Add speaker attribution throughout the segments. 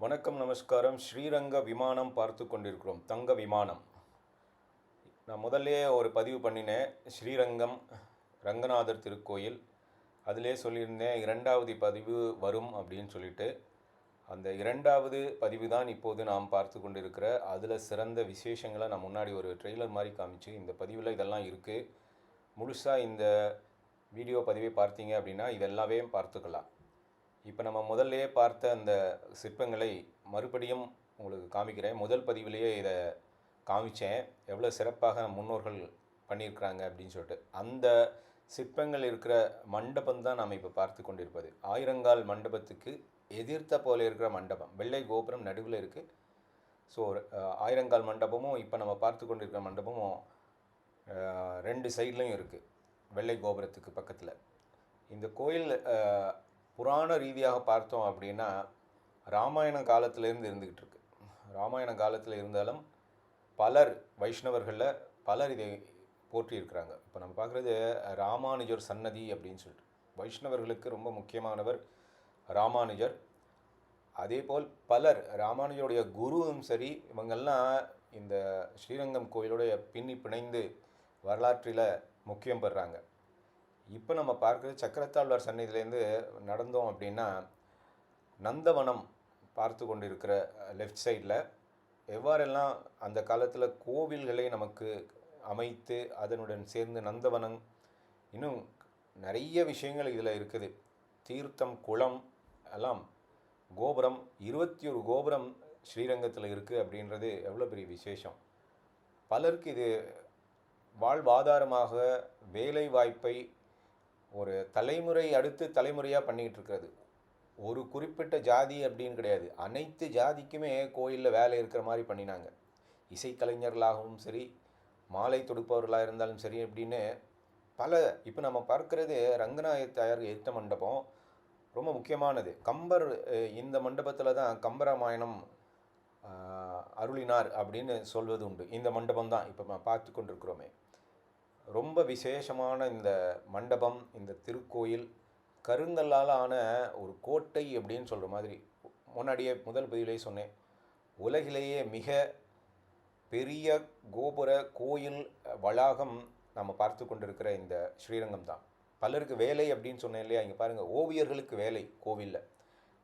Speaker 1: வணக்கம், நமஸ்காரம். ஸ்ரீரங்க விமானம் பார்த்து கொண்டிருக்கிறோம். தங்க விமானம். நான் முதல்லே ஒரு பதிவு பண்ணினேன். ஸ்ரீரங்கம் ரங்கநாதர் திருக்கோயில். அதிலே சொல்லியிருந்தேன் இரண்டாவது பதிவு வரும் அப்படின்னு சொல்லிட்டு. அந்த இரண்டாவது பதிவு தான் இப்போது நாம் பார்த்து கொண்டிருக்கிற அதில் சிறந்த விசேஷங்களை நான் முன்னாடி ஒரு ட்ரெய்லர் மாதிரி காமிச்சு, இந்த பதிவில் இதெல்லாம் இருக்குது. முழுசாக இந்த வீடியோ பதிவை பார்த்தீங்க அப்படின்னா இதெல்லாமே பார்த்துக்கலாம். இப்போ நம்ம முதல்லையே பார்த்த அந்த சிற்பங்களை மறுபடியும் உங்களுக்கு காமிக்கிறேன். முதல் பதிவிலேயே இதை காமித்தேன், எவ்வளோ சிறப்பாக முன்னோர்கள் பண்ணியிருக்கிறாங்க அப்படின்னு சொல்லிட்டு. அந்த சிற்பங்கள் இருக்கிற மண்டபம் தான் நாம் இப்போ பார்த்து கொண்டிருப்பது. ஆயிரங்கால் மண்டபத்துக்கு எதிர்த்த போல இருக்கிற மண்டபம். வெள்ளை கோபுரம் நடுவில் இருக்குது. ஸோ ஆயிரங்கால் மண்டபமும் இப்போ நம்ம பார்த்து கொண்டிருக்கிற மண்டபமும் ரெண்டு சைட்லேயும் இருக்குது, வெள்ளை கோபுரத்துக்கு பக்கத்தில். இந்த கோயில் புராண ரீதியாக பார்த்தோம் அப்படின்னா ராமாயண காலத்திலேருந்து இருந்துக்கிட்டு இருக்கு. ராமாயண காலத்தில் இருந்தாலும் பலர் வைஷ்ணவர்களில் பலர் இதை போற்றியிருக்கிறாங்க. இப்போ நம்ம பார்க்குறது ராமானுஜர் சன்னதி அப்படின்னு சொல்லிட்டு. வைஷ்ணவர்களுக்கு ரொம்ப முக்கியமானவர் ராமானுஜர். அதே போல் பலர் ராமானுஜருடைய குருவும் சரி, இவங்கெல்லாம் இந்த ஸ்ரீரங்கம் கோயிலுடைய பிணைந்து வரலாற்றில் முக்கியம் பெறுறாங்க. இப்போ நம்ம பார்க்குறது சக்கரத்தாழ்வார் சன்னதியிலேருந்து நடந்தோம் அப்படின்னா நந்தவனம் பார்த்து கொண்டிருக்கிற லெஃப்ட் சைடில் எவ்வாறெல்லாம் அந்த காலத்தில் கோவில்களை நமக்கு அமைத்து அதனுடன் சேர்ந்து நந்தவனம், இன்னும் நிறைய விஷயங்கள் இதில் இருக்குது. தீர்த்தம், குளம் எல்லாம், கோபுரம், 21 கோபுரம் ஸ்ரீரங்கத்தில் இருக்குது அப்படின்றது எவ்வளோ பெரிய விசேஷம். பலருக்கு இது வாழ்வாதாரமாக வேலை வாய்ப்பை ஒரு தலைமுறை அடுத்து தலைமுறையாக பண்ணிக்கிட்டு இருக்கிறது. ஒரு குறிப்பிட்ட ஜாதி அப்படின்னு கிடையாது, அனைத்து ஜாதிக்குமே கோயிலில் வேலை இருக்கிற மாதிரி பண்ணினாங்க. இசைக்கலைஞர்களாகவும் சரி, மாலை தொடுப்பவர்களாக இருந்தாலும் சரி அப்படின்னு பல. இப்போ நம்ம பார்க்குறது ரங்கநாயக தாயார் ஏற்ற மண்டபம் ரொம்ப முக்கியமானது. கம்பர் இந்த மண்டபத்தில் தான் கம்பராமாயணம் அருளினார் அப்படின்னு சொல்வது உண்டு. இந்த மண்டபம் தான் இப்போ நம்ம பார்த்து கொண்டிருக்கிறோமே. ரொம்ப விசேஷமான இந்த மண்டபம், இந்த திருக்கோயில் கருங்கல்லால் ஆன ஒரு கோட்டை அப்படின்னு சொல்கிற மாதிரி. முன்னாடியே முதல் பதிவிலே சொன்னேன், உலகிலேயே மிக பெரிய கோபுர கோயில் வளாகம் நம்ம பார்த்து கொண்டிருக்கிற இந்த ஸ்ரீரங்கம் தான். பலருக்கு வேலை அப்படின்னு சொன்னேன் இல்லையா? இங்கே பாருங்கள், ஓவியர்களுக்கு வேலை கோவிலில்.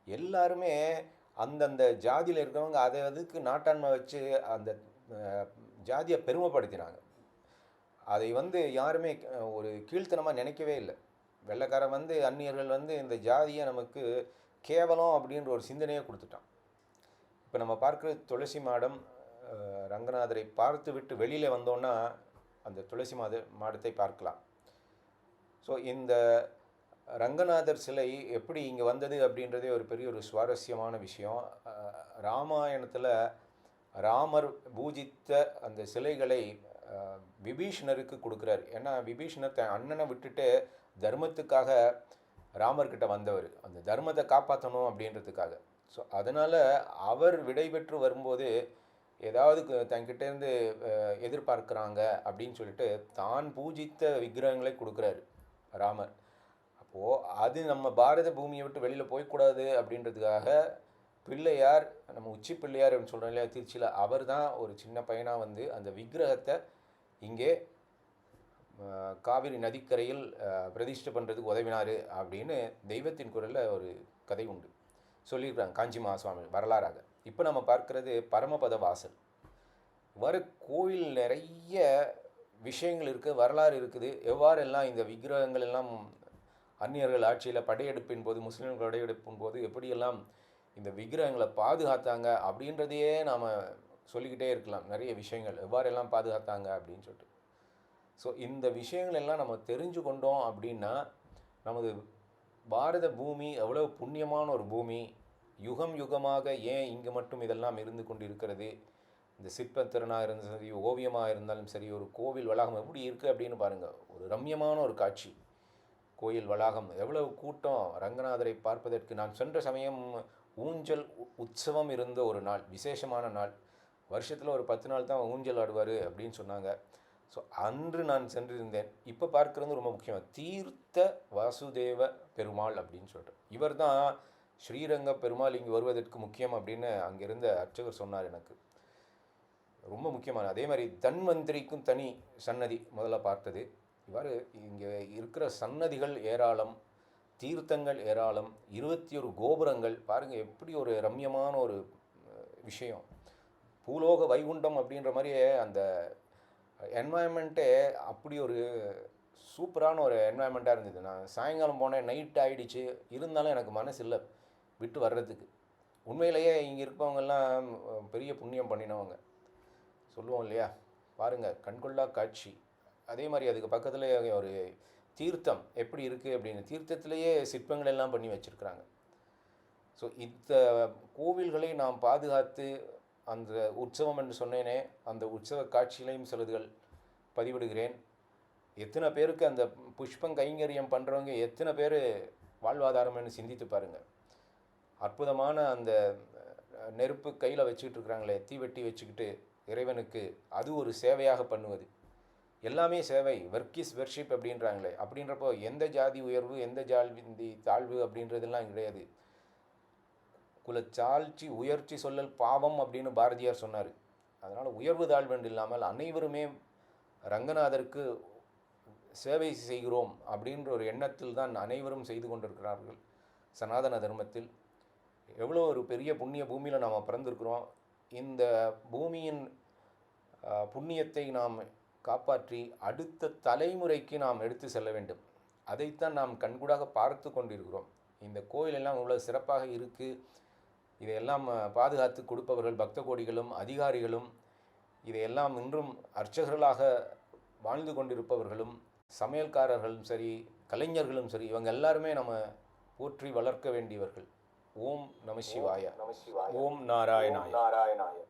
Speaker 1: எல்லாருமே அந்தந்த ஜாதியில் இருக்கிறவங்க அதை அதுக்கு நாட்டாண்மை வச்சு அந்த ஜாதியை பெருமைப்படுத்தினாங்க. அதை யாருமே ஒரு கீழ்த்தனமாக நினைக்கவே இல்லை. வெள்ளைக்காரன் அந்நியர்கள் இந்த ஜாதியை நமக்கு கேவலம் அப்படின்ற ஒரு சிந்தனையை கொடுத்துட்டான். இப்போ நம்ம பார்க்குற துளசி மாடம், ரங்கநாதரை பார்த்து விட்டு வெளியில் வந்தோன்னா அந்த துளசி மாடத்தை பார்க்கலாம். ஸோ இந்த ரங்கநாதர் சிலை எப்படி இங்கே வந்தது அப்படின்றதே ஒரு பெரிய ஒரு சுவாரஸ்யமான விஷயம். ராமாயணத்தில் ராமர் பூஜித்த அந்த சிலைகளை விபீஷணருக்கு கொடுக்குறாரு. ஏன்னா விபீஷணர் தன் அண்ணனை விட்டுட்டு தர்மத்துக்காக ராமர்கிட்ட வந்தவர், அந்த தர்மத்தை காப்பாற்றணும் அப்படின்றதுக்காக. ஸோ அதனால் அவர் விடைபெற்று வரும்போது ஏதாவது தன்கிட்டேருந்து எதிர்பார்க்குறாங்க அப்படின்னு சொல்லிட்டு தான் பூஜித்த விக்கிரகங்களை கொடுக்குறாரு ராமர். அப்போது அது நம்ம பாரத பூமியை விட்டு வெளியில் போய்க்கூடாது அப்படின்றதுக்காக பிள்ளையார், நம்ம உச்சி பிள்ளையார் அப்படின்னு சொல்கிறோம் இல்லையா திருச்சியில், அவர் தான் ஒரு சின்ன பையனாக அந்த விக்கிரகத்தை இங்கே காவிரி நதிக்கரையில் பிரதிஷ்டை பண்ணுறதுக்கு உதவினார் அப்படின்னு தெய்வத்தின் குரலில் ஒரு கதை உண்டு, சொல்லியிருக்காங்க காஞ்சி மகாசுவாமி வரலாறாக. இப்போ நம்ம பார்க்குறது பரமபத வாசல். இவ்வாறு கோயில் நிறைய விஷயங்கள் இருக்குது, வரலாறு இருக்குது. எவ்வாறெல்லாம் இந்த விக்கிரகங்கள் எல்லாம் அந்நியர்கள் ஆட்சியில் படையெடுப்பின் போது, முஸ்லீம்கள் படையெடுப்பின் போது எப்படியெல்லாம் இந்த விக்கிரகங்களை பாதுகாத்தாங்க அப்படின்றதையே நாம் சொல்லிக்கிட்டே இருக்கலாம். நிறைய விஷயங்கள் எவ்வாறெல்லாம் பாதுகாத்தாங்க அப்படின்னு சொல்லிட்டு. ஸோ இந்த விஷயங்கள் எல்லாம் நம்ம தெரிஞ்சு கொண்டோம் அப்படின்னா நமது பாரத பூமி எவ்வளோ புண்ணியமான ஒரு பூமி. யுகம் யுகமாக ஏன் இங்கே மட்டும் இதெல்லாம் இருந்து கொண்டு இருக்கிறது. இந்த சிற்பத்திறனாக இருந்தாலும் சரி, ஓவியமாக இருந்தாலும் சரி, ஒரு கோவில் வளாகம் எப்படி இருக்குது அப்படின்னு பாருங்கள். ஒரு ரம்யமான ஒரு காட்சி. கோயில் வளாகம், எவ்வளவு கூட்டம் ரங்கநாதரை பார்ப்பதற்கு. நான் சென்ற சமயம் ஊஞ்சல் உற்சவம் இருந்த ஒரு நாள், விசேஷமான நாள். வருஷத்தில் ஒரு 10 நாள் தான் ஊஞ்சல் ஆடுவார் அப்படின்னு சொன்னாங்க. ஸோ அன்று நான் சென்றிருந்தேன். இப்போ பார்க்குறது ரொம்ப முக்கியம், தீர்த்த வாசுதேவ பெருமாள் அப்படின்னு சொல்லிட்டு. இவர் தான் ஸ்ரீரங்க பெருமாள் இங்கே வருவதற்கு முக்கியம் அப்படின்னு அங்கிருந்த அர்ச்சகர் சொன்னார் எனக்கு. ரொம்ப முக்கியமான. அதே மாதிரி தன்வந்திரிக்கும் தனி சன்னதி முதல்ல பார்த்தது. இவ்வாறு இங்கே இருக்கிற சன்னதிகள் ஏராளம், தீர்த்தங்கள் ஏராளம், 21 கோபுரங்கள். பாருங்கள் எப்படி ஒரு ரம்யமான ஒரு விஷயம். பூலோக வைகுண்டம் அப்படின்ற மாதிரியே அந்த என்வாயன்மெண்ட்டே அப்படி ஒரு சூப்பரான ஒரு என்வாயன்மெண்ட்டாக இருந்தது. நான் சாயங்காலம் போனேன், நைட் ஆகிடுச்சு, இருந்தாலும் எனக்கு மனசு இல்லை விட்டு வர்றதுக்கு. உண்மையிலேயே இங்கே இருப்பவங்கெல்லாம் பெரிய புண்ணியம் பண்ணினவங்க சொல்லுவோம் இல்லையா. பாருங்கள், கண்கொள்ளா காட்சி. அதே மாதிரி அதுக்கு பக்கத்தில் ஒரு தீர்த்தம் எப்படி இருக்குது அப்படின்னு, தீர்த்தத்திலேயே சிற்பங்கள் எல்லாம் பண்ணி வச்சுருக்குறாங்க. ஸோ இந்த கோவில்களை நாம் பாதுகாத்து, அந்த உற்சவம் என்று சொன்னேனே, அந்த உற்சவ காட்சிகளையும் சிலதுகள் பதிவிடுகிறேன். எத்தனை பேருக்கு அந்த புஷ்பம் கைங்கரியம் பண்ணுறவங்க எத்தனை பேர் வாழ்வாதாரம்னு சிந்தித்து பாருங்கள். அற்புதமான அந்த நெருப்பு கையில் வச்சுக்கிட்டு இருக்கிறாங்களே, தீவெட்டி வச்சுக்கிட்டு இறைவனுக்கு, அது ஒரு சேவையாக பண்ணுவது. எல்லாமே சேவை. ஒர்க் இஸ் வர்ஷிப் அப்படின்றாங்களே. அப்படின்றப்போ எந்த ஜாதி உயர்வு, எந்த ஜாதி தாழ்வு அப்படின்றதெல்லாம் கிடையாது. குலச்சாழ்ச்சி உயர்ச்சி சொல்லல் பாவம் அப்படின்னு பாரதியார் சொன்னார். அதனால் உயர்வு தாழ்வென்று இல்லாமல் அனைவருமே ரங்கநாதருக்கு சேவை செய்கிறோம் அப்படின்ற ஒரு எண்ணத்தில் தான் அனைவரும் செய்து கொண்டிருக்கிறார்கள். சனாதன தர்மத்தில் எவ்வளோ ஒரு பெரிய புண்ணிய பூமியில் நாம் பிறந்திருக்கிறோம். இந்த பூமியின் புண்ணியத்தை நாம் காப்பாற்றி அடுத்த தலைமுறைக்கு நாம் எடுத்து செல்ல வேண்டும். அதைத்தான் நாம் கண்கூடாக பார்த்து கொண்டிருக்கிறோம். இந்த கோயிலெல்லாம் இவ்வளோ சிறப்பாக இருக்குது. இதையெல்லாம் பாதுகாத்து கொடுப்பவர்கள் பக்த கோடிகளும் அதிகாரிகளும், இதையெல்லாம் இன்றும் அர்ச்சகர்களாக வாழ்ந்து கொண்டிருப்பவர்களும், சமையல்காரர்களும் சரி, கலைஞர்களும் சரி, இவங்க எல்லாருமே நம்ம போற்றி வளர்க்க வேண்டியவர்கள். ஓம் நம சிவாய. ஓம் நாராயணாய.